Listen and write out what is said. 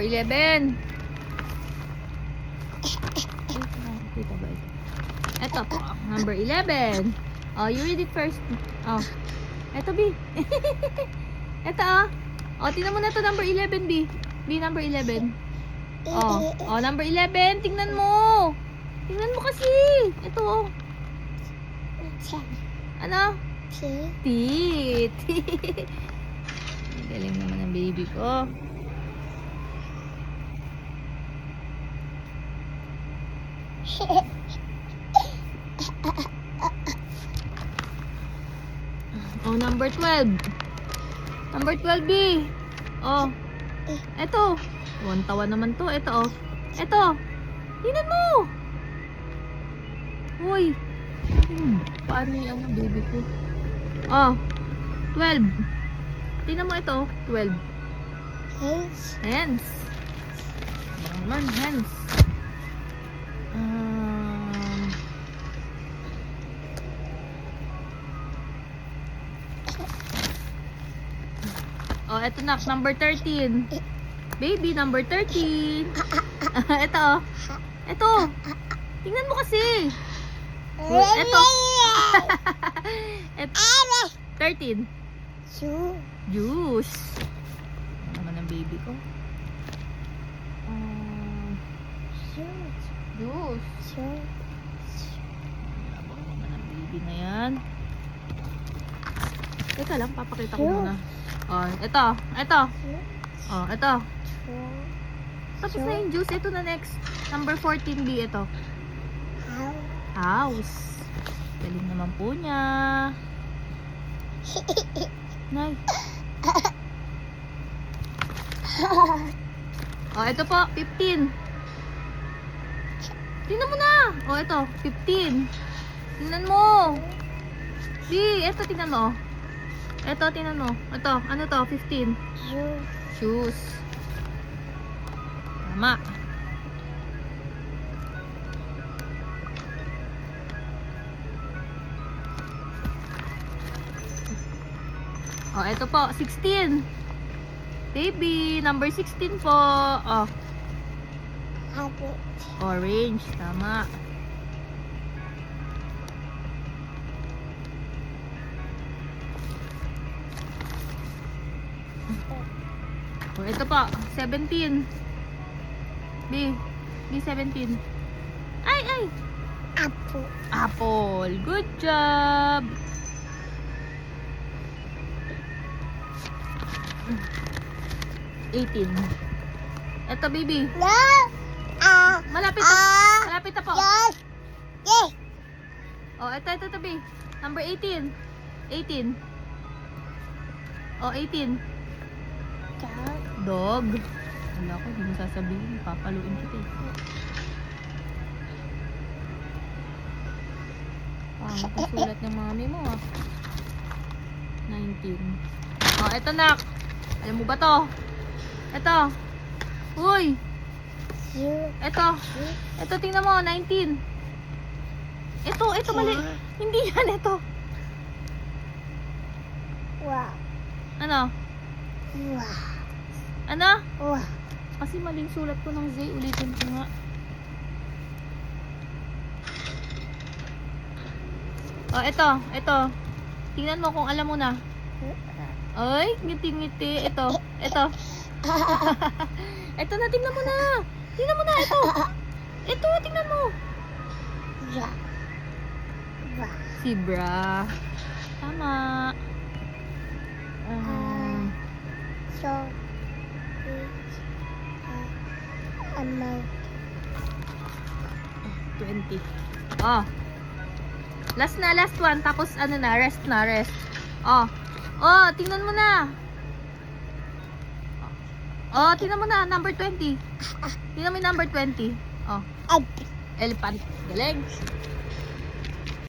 11. Ito po, number 11. Oh, you read it first. Oh. Ito, B. Ito, oh. Oh, tingnan mo na ito, number 11, B. B, number 11. Oh, oh, number 11. Tingnan mo. Tingnan mo kasi. Ito, oh. Ano? Teeth. Galing naman ang baby ko. Oh, number 12. Number 12B. Oh. Eto. One tawa naman to. Eto, oh. Eto. Tingnan mo. Uy. Paano yung baby ko? Oh. 12. Tingnan mo ito. 12. Hands. Naman, hands. Oh, eto na, number 13. Baby, number 13. Ito. Ito. Tingnan mo kasi. Ito. Ito. 13. Juice. Ano naman ang baby ko? Juice. Abang naman ang baby na yan. Teka lang, papakita ko muna. Oh, ito. Ito. Oh, ito. Tapos na yung juice. Ito na next. Number 14B. Ito. House. Galing naman po niya. Nay. Oh, ito po. 15. Tingnan mo na. Oh, ito. 15. Tingnan mo. Di, ito tingnan mo. Ito, tingnan mo. Ito, ano to? 15. Shoes. Tama. Oh, ito po. 16. Baby, number 16 po. Oh. Orange. Tama. Oh, ito po, 17. B 17. Ay! Apple. Good job. $18. Ito, baby. Malapit na. Malapit na po. Oh, ito, baby. Number 18. 18. Oh, 18. Dog. Wala ko, hindi mo sasabihin. Papaluin kita eh. Pasulat ng mami mo ah. 19. Oh, eto nak. Alam mo ba to? Eto. Uy. Eto. Eto, tingnan mo. 19. Eto mali. Hindi yan, eto. Ano? Ano? Kasi maling sulat ko ng Z. Ulitin ko nga. Oh, ito. Tingnan mo kung alam mo na. Ay, ngiti-ngiti. Ito. Ito na, tingnan mo na. Tingnan mo na, ito. Ito, tingnan mo. Zebra. Tama. 20. Oh. Last one. Tapos ano na, rest. Oh. Oh, tingnan mo na. Oh, tingnan mo na, number 20. Tingnan mo yung number 20. Oh. Elephant. Galing.